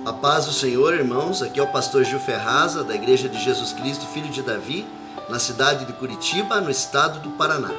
A paz do Senhor, irmãos. Aqui é o pastor Gil Ferraza, da Igreja de Jesus Cristo, Filho de Davi, na cidade de Curitiba, no estado do Paraná.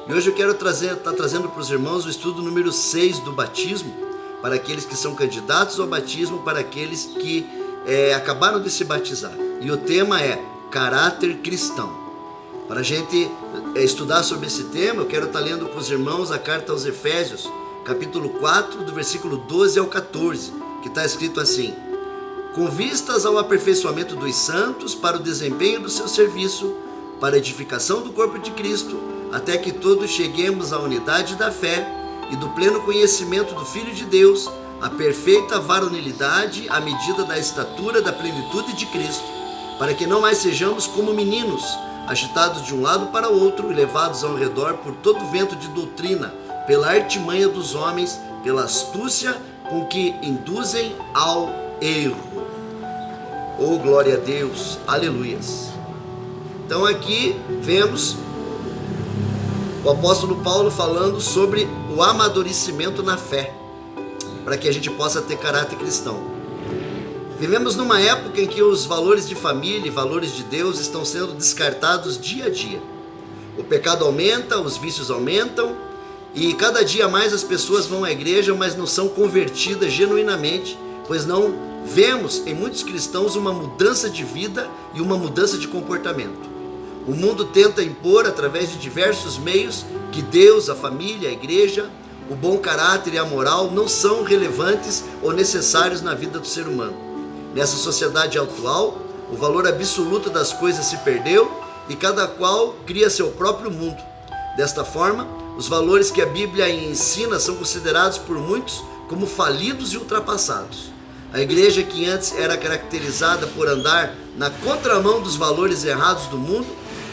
E hoje eu quero estar trazendo para os irmãos o estudo número 6 do batismo, para aqueles que são candidatos ao batismo, para aqueles que acabaram de se batizar. E o tema é caráter cristão. Para a gente estudar sobre esse tema, eu quero estar lendo para os irmãos a carta aos Efésios, capítulo 4, do versículo 12 ao 14, que está escrito assim: com vistas ao aperfeiçoamento dos santos para o desempenho do seu serviço, para a edificação do corpo de Cristo, até que todos cheguemos à unidade da fé e do pleno conhecimento do Filho de Deus, à perfeita varonilidade, à medida da estatura da plenitude de Cristo, para que não mais sejamos como meninos, agitados de um lado para o outro e levados ao redor por todo vento de doutrina, pela artimanha dos homens, pela astúcia com que induzem ao erro. Oh, glória a Deus, aleluias. Então aqui vemos o apóstolo Paulo falando sobre o amadurecimento na fé, para que a gente possa ter caráter cristão. Vivemos numa época em que os valores de família e valores de Deus estão sendo descartados dia a dia. O pecado aumenta, os vícios aumentam, e cada dia mais as pessoas vão à igreja, mas não são convertidas genuinamente, pois não vemos em muitos cristãos uma mudança de vida e uma mudança de comportamento. O mundo tenta impor, através de diversos meios, que Deus, a família, a igreja, o bom caráter e a moral não são relevantes ou necessários na vida do ser humano. Nessa sociedade atual, o valor absoluto das coisas se perdeu e cada qual cria seu próprio mundo. Desta forma, os valores que a Bíblia ensina são considerados por muitos como falidos e ultrapassados. A igreja, que antes era caracterizada por andar na contramão dos valores errados do mundo,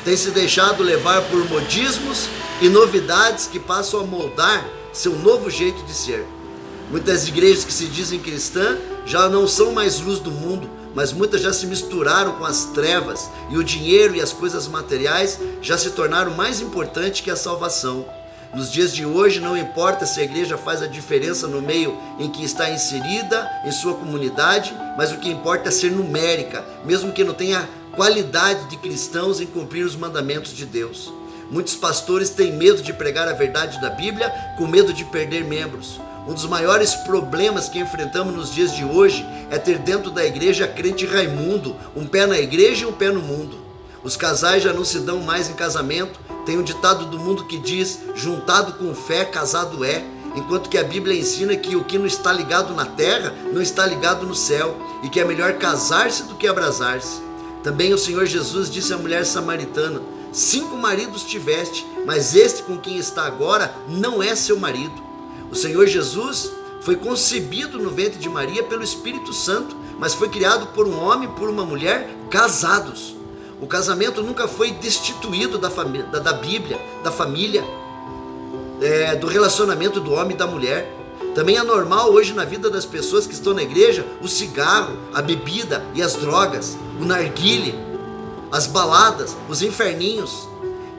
tem se deixado levar por modismos e novidades que passam a moldar seu novo jeito de ser. Muitas igrejas que se dizem cristãs já não são mais luz do mundo, mas muitas já se misturaram com as trevas, e o dinheiro e as coisas materiais já se tornaram mais importantes que a salvação. Nos dias de hoje, não importa se a igreja faz a diferença no meio em que está inserida, em sua comunidade, mas o que importa é ser numérica, mesmo que não tenha qualidade de cristãos em cumprir os mandamentos de Deus. Muitos pastores têm medo de pregar a verdade da Bíblia, com medo de perder membros. Um dos maiores problemas que enfrentamos nos dias de hoje é ter dentro da igreja crente Raimundo, um pé na igreja e um pé no mundo. Os casais já não se dão mais em casamento. Tem um ditado do mundo que diz: juntado com fé, casado é. Enquanto que a Bíblia ensina que o que não está ligado na terra, não está ligado no céu, e que é melhor casar-se do que abrasar-se. Também o Senhor Jesus disse à mulher samaritana: 5 maridos tiveste, mas este com quem está agora não é seu marido. O Senhor Jesus foi concebido no ventre de Maria pelo Espírito Santo, mas foi criado por um homem e por uma mulher casados. O casamento nunca foi destituído da Bíblia, da família, do relacionamento do homem e da mulher. Também é normal hoje na vida das pessoas que estão na igreja o cigarro, a bebida e as drogas, o narguile, as baladas, os inferninhos.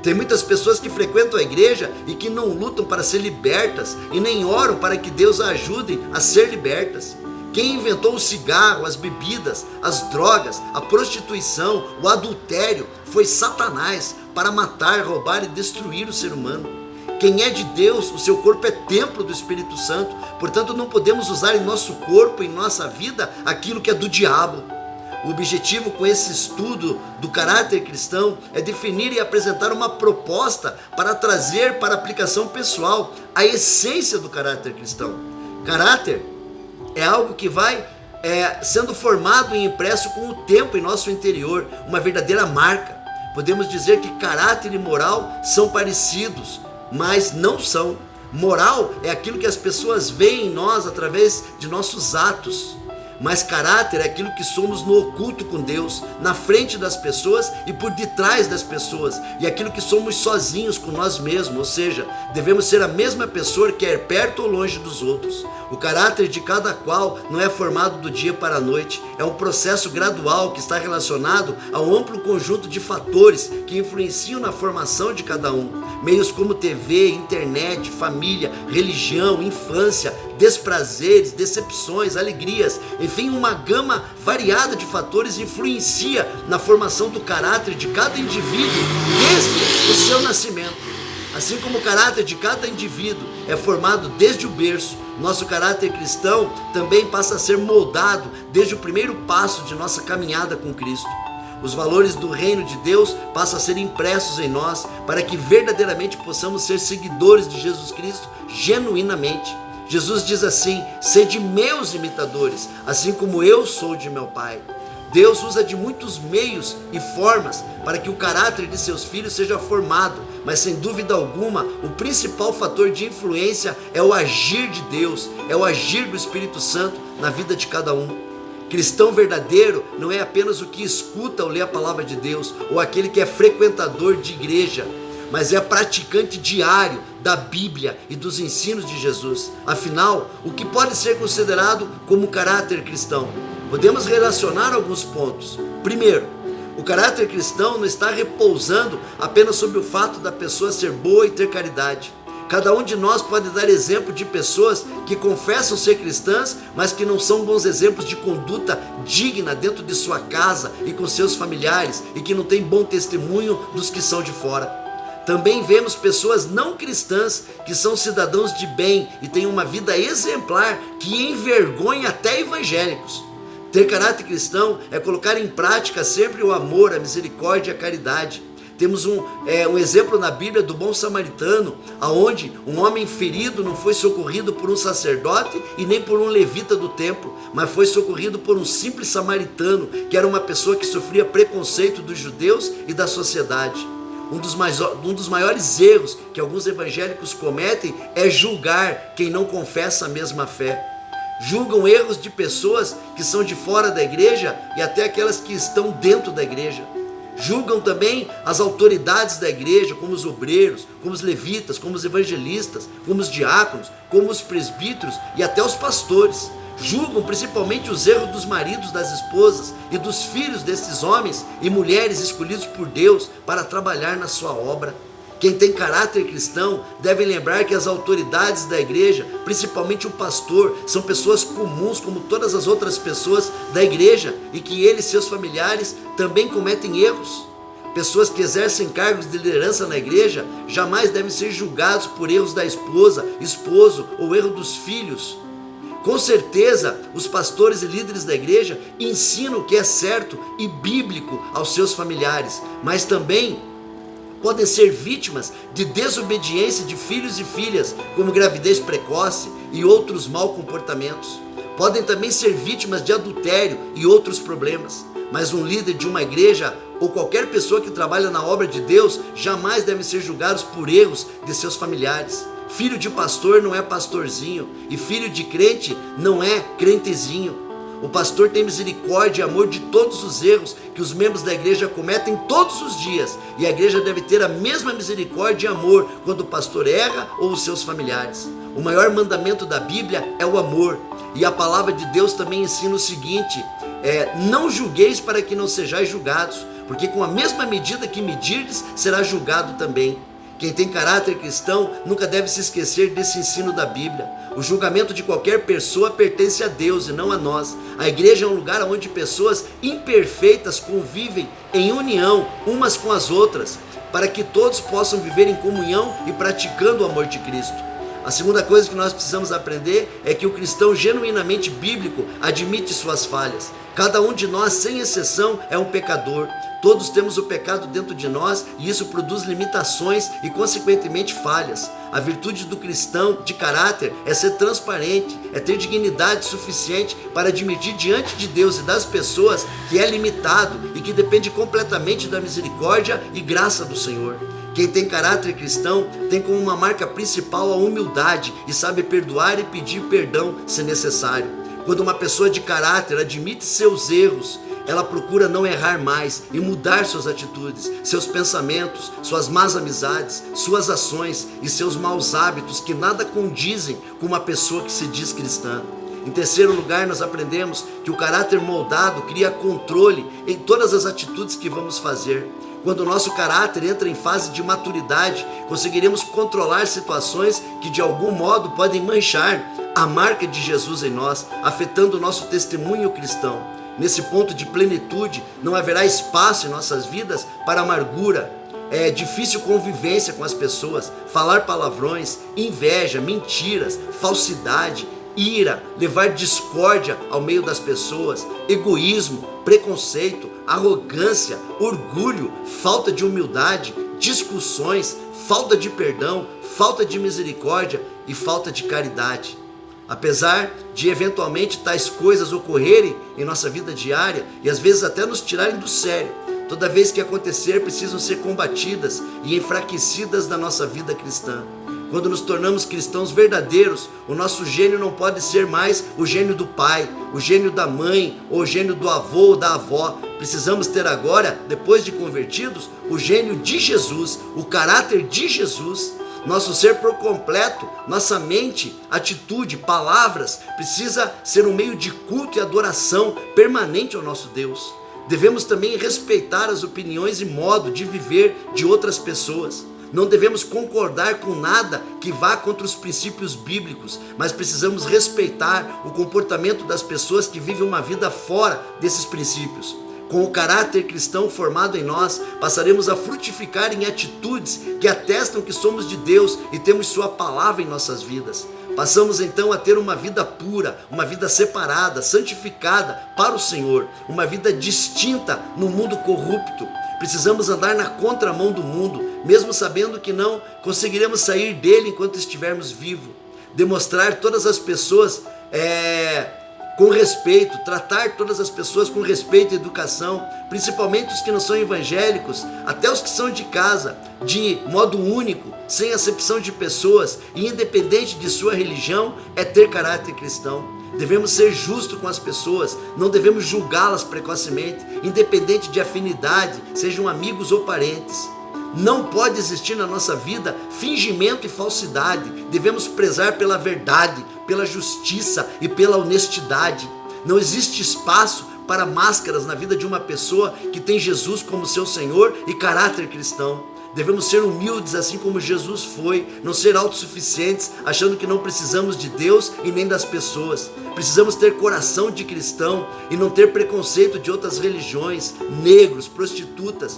Tem muitas pessoas que frequentam a igreja e que não lutam para ser libertas e nem oram para que Deus a ajude a ser libertas. Quem inventou o cigarro, as bebidas, as drogas, a prostituição, o adultério foi Satanás, para matar, roubar e destruir o ser humano. Quem é de Deus, o seu corpo é templo do Espírito Santo, portanto não podemos usar em nosso corpo, em nossa vida, aquilo que é do diabo. O objetivo com esse estudo do caráter cristão é definir e apresentar uma proposta para trazer para a aplicação pessoal a essência do caráter cristão. Caráter é algo que vai sendo formado e impresso com o tempo em nosso interior, uma verdadeira marca. Podemos dizer que caráter e moral são parecidos, mas não são. Moral é aquilo que as pessoas veem em nós através de nossos atos. Mas caráter é aquilo que somos no oculto com Deus, na frente das pessoas e por detrás das pessoas, e aquilo que somos sozinhos com nós mesmos, ou seja, devemos ser a mesma pessoa, quer perto ou longe dos outros. O caráter de cada qual não é formado do dia para a noite, é um processo gradual que está relacionado ao amplo conjunto de fatores que influenciam na formação de cada um. Meios como TV, internet, família, religião, infância, desprazeres, decepções, alegrias, enfim, uma gama variada de fatores influencia na formação do caráter de cada indivíduo desde o seu nascimento. Assim como o caráter de cada indivíduo é formado desde o berço, nosso caráter cristão também passa a ser moldado desde o primeiro passo de nossa caminhada com Cristo. Os valores do reino de Deus passam a ser impressos em nós para que verdadeiramente possamos ser seguidores de Jesus Cristo genuinamente. Jesus diz assim: sede meus imitadores, assim como eu sou de meu Pai. Deus usa de muitos meios e formas para que o caráter de seus filhos seja formado, mas sem dúvida alguma, o principal fator de influência é o agir de Deus, é o agir do Espírito Santo na vida de cada um. Cristão verdadeiro não é apenas o que escuta ou lê a palavra de Deus, ou aquele que é frequentador de igreja, mas é praticante diário da Bíblia e dos ensinos de Jesus. Afinal, o que pode ser considerado como caráter cristão? Podemos relacionar alguns pontos. Primeiro, o caráter cristão não está repousando apenas sobre o fato da pessoa ser boa e ter caridade. Cada um de nós pode dar exemplo de pessoas que confessam ser cristãs, mas que não são bons exemplos de conduta digna dentro de sua casa e com seus familiares, e que não têm bom testemunho dos que são de fora. Também vemos pessoas não cristãs que são cidadãos de bem e têm uma vida exemplar que envergonha até evangélicos. Ter caráter cristão é colocar em prática sempre o amor, a misericórdia e a caridade. Temos um exemplo na Bíblia do bom samaritano, aonde um homem ferido não foi socorrido por um sacerdote e nem por um levita do templo, mas foi socorrido por um simples samaritano, que era uma pessoa que sofria preconceito dos judeus e da sociedade. Um dos maiores erros que alguns evangélicos cometem é julgar quem não confessa a mesma fé. Julgam erros de pessoas que são de fora da igreja e até aquelas que estão dentro da igreja. Julgam também as autoridades da igreja, como os obreiros, como os levitas, como os evangelistas, como os diáconos, como os presbíteros e até os pastores. Julgam principalmente os erros dos maridos, das esposas e dos filhos desses homens e mulheres escolhidos por Deus para trabalhar na sua obra. Quem tem caráter cristão deve lembrar que as autoridades da igreja, principalmente o pastor, são pessoas comuns como todas as outras pessoas da igreja e que ele e seus familiares também cometem erros. Pessoas que exercem cargos de liderança na igreja jamais devem ser julgados por erros da esposa, esposo ou erro dos filhos. Com certeza, os pastores e líderes da igreja ensinam o que é certo e bíblico aos seus familiares, mas também podem ser vítimas de desobediência de filhos e filhas, como gravidez precoce e outros maus comportamentos. Podem também ser vítimas de adultério e outros problemas. Mas um líder de uma igreja ou qualquer pessoa que trabalha na obra de Deus jamais deve ser julgados por erros de seus familiares. Filho de pastor não é pastorzinho e filho de crente não é crentezinho. O pastor tem misericórdia e amor de todos os erros que os membros da igreja cometem todos os dias. E a igreja deve ter a mesma misericórdia e amor quando o pastor erra ou os seus familiares. O maior mandamento da Bíblia é o amor. E a palavra de Deus também ensina o seguinte: não julgueis para que não sejais julgados, porque com a mesma medida que medirdes, será julgado também. Quem tem caráter cristão nunca deve se esquecer desse ensino da Bíblia. O julgamento de qualquer pessoa pertence a Deus e não a nós. A igreja é um lugar onde pessoas imperfeitas convivem em união umas com as outras, para que todos possam viver em comunhão e praticando o amor de Cristo. A segunda coisa que nós precisamos aprender é que o cristão genuinamente bíblico admite suas falhas. Cada um de nós, sem exceção, é um pecador. Todos temos o pecado dentro de nós e isso produz limitações e, consequentemente, falhas. A virtude do cristão de caráter é ser transparente, é ter dignidade suficiente para admitir diante de Deus e das pessoas que é limitado e que depende completamente da misericórdia e graça do Senhor. Quem tem caráter cristão tem como uma marca principal a humildade e sabe perdoar e pedir perdão se necessário. Quando uma pessoa de caráter admite seus erros, ela procura não errar mais e mudar suas atitudes, seus pensamentos, suas más amizades, suas ações e seus maus hábitos que nada condizem com uma pessoa que se diz cristã. Em terceiro lugar, nós aprendemos que o caráter moldado cria controle em todas as atitudes que vamos fazer. Quando o nosso caráter entra em fase de maturidade, conseguiremos controlar situações que de algum modo podem manchar a marca de Jesus em nós, afetando o nosso testemunho cristão. Nesse ponto de plenitude, não haverá espaço em nossas vidas para amargura, difícil convivência com as pessoas, falar palavrões, inveja, mentiras, falsidade, ira, levar discórdia ao meio das pessoas, egoísmo, preconceito, arrogância, orgulho, falta de humildade, discussões, falta de perdão, falta de misericórdia e falta de caridade. Apesar de eventualmente tais coisas ocorrerem em nossa vida diária e às vezes até nos tirarem do sério, toda vez que acontecer precisam ser combatidas e enfraquecidas da nossa vida cristã. Quando nos tornamos cristãos verdadeiros, o nosso gênio não pode ser mais o gênio do pai, o gênio da mãe, ou o gênio do avô ou da avó. Precisamos ter agora, depois de convertidos, o gênio de Jesus, o caráter de Jesus. Nosso ser por completo, nossa mente, atitude, palavras, precisa ser um meio de culto e adoração permanente ao nosso Deus. Devemos também respeitar as opiniões e modo de viver de outras pessoas. Não devemos concordar com nada que vá contra os princípios bíblicos, mas precisamos respeitar o comportamento das pessoas que vivem uma vida fora desses princípios. Com o caráter cristão formado em nós, passaremos a frutificar em atitudes que atestam que somos de Deus e temos sua palavra em nossas vidas. Passamos então a ter uma vida pura, uma vida separada, santificada para o Senhor, uma vida distinta no mundo corrupto. Precisamos andar na contramão do mundo, mesmo sabendo que não conseguiremos sair dele enquanto estivermos vivos. Demonstrar todas as pessoas com respeito, tratar todas as pessoas com respeito e educação, principalmente os que não são evangélicos, até os que são de casa, de modo único, sem acepção de pessoas e independente de sua religião, é ter caráter cristão. Devemos ser justos com as pessoas, não devemos julgá-las precocemente, independente de afinidade, sejam amigos ou parentes. Não pode existir na nossa vida fingimento e falsidade. Devemos prezar pela verdade, pela justiça e pela honestidade. Não existe espaço para máscaras na vida de uma pessoa que tem Jesus como seu Senhor e caráter cristão. Devemos ser humildes assim como Jesus foi, não ser autossuficientes, achando que não precisamos de Deus e nem das pessoas. Precisamos ter coração de cristão e não ter preconceito de outras religiões, negros, prostitutas.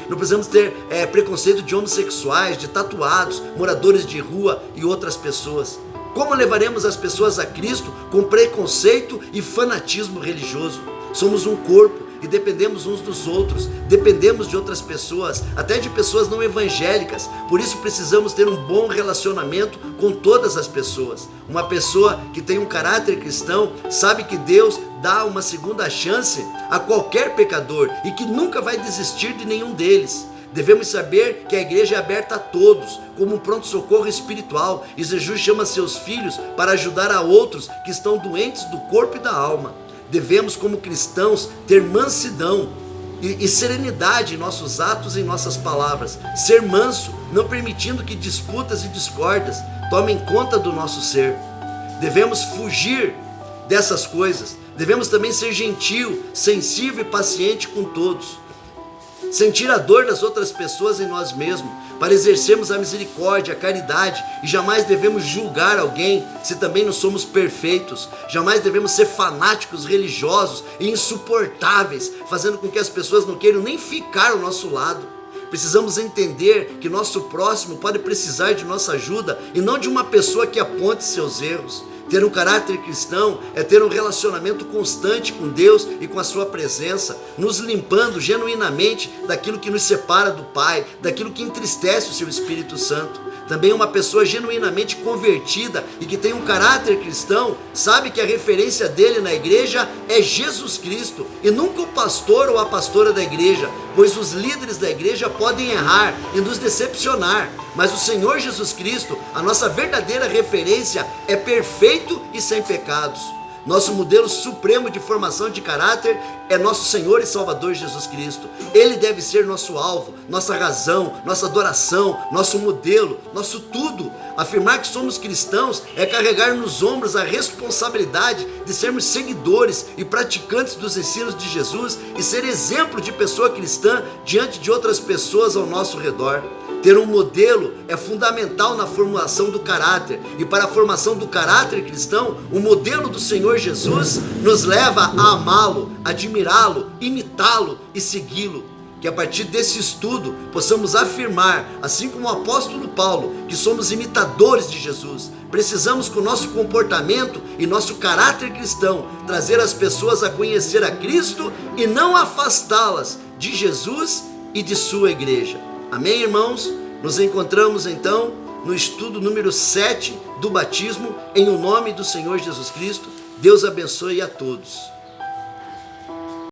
Não precisamos ter preconceito de homossexuais, de tatuados, moradores de rua e outras pessoas. Como levaremos as pessoas a Cristo com preconceito e fanatismo religioso? Somos um corpo e dependemos uns dos outros, dependemos de outras pessoas, até de pessoas não evangélicas. Por isso precisamos ter um bom relacionamento com todas as pessoas. Uma pessoa que tem um caráter cristão sabe que Deus dá uma segunda chance a qualquer pecador e que nunca vai desistir de nenhum deles. Devemos saber que a igreja é aberta a todos, como um pronto-socorro espiritual, e Jesus chama seus filhos para ajudar a outros que estão doentes do corpo e da alma. Devemos, como cristãos, ter mansidão e serenidade em nossos atos e em nossas palavras. Ser manso, não permitindo que disputas e discórdias tomem conta do nosso ser. Devemos fugir dessas coisas. Devemos também ser gentil, sensível e paciente com todos. Sentir a dor das outras pessoas em nós mesmos, para exercermos a misericórdia, a caridade, e jamais devemos julgar alguém se também não somos perfeitos. Jamais devemos ser fanáticos religiosos e insuportáveis, fazendo com que as pessoas não queiram nem ficar ao nosso lado. Precisamos entender que nosso próximo pode precisar de nossa ajuda e não de uma pessoa que aponte seus erros. Ter um caráter cristão é ter um relacionamento constante com Deus e com a sua presença, nos limpando genuinamente daquilo que nos separa do Pai, daquilo que entristece o seu Espírito Santo. Também uma pessoa genuinamente convertida e que tem um caráter cristão, sabe que a referência dele na igreja é Jesus Cristo e nunca o pastor ou a pastora da igreja, pois os líderes da igreja podem errar e nos decepcionar, mas o Senhor Jesus Cristo, a nossa verdadeira referência, é perfeito e sem pecados. Nosso modelo supremo de formação de caráter é nosso Senhor e Salvador Jesus Cristo. Ele deve ser nosso alvo, nossa razão, nossa adoração, nosso modelo, nosso tudo. Afirmar que somos cristãos é carregar nos ombros a responsabilidade de sermos seguidores e praticantes dos ensinos de Jesus e ser exemplo de pessoa cristã diante de outras pessoas ao nosso redor. Ter um modelo é fundamental na formação do caráter, e para a formação do caráter cristão, o modelo do Senhor Jesus nos leva a amá-lo, admirá-lo, imitá-lo e segui-lo. Que a partir desse estudo possamos afirmar, assim como o apóstolo Paulo, que somos imitadores de Jesus. Precisamos, com o nosso comportamento e nosso caráter cristão, trazer as pessoas a conhecer a Cristo e não afastá-las de Jesus e de sua igreja. Amém, irmãos? Nos encontramos então no estudo número 7 do batismo, em o nome do Senhor Jesus Cristo. Deus abençoe a todos.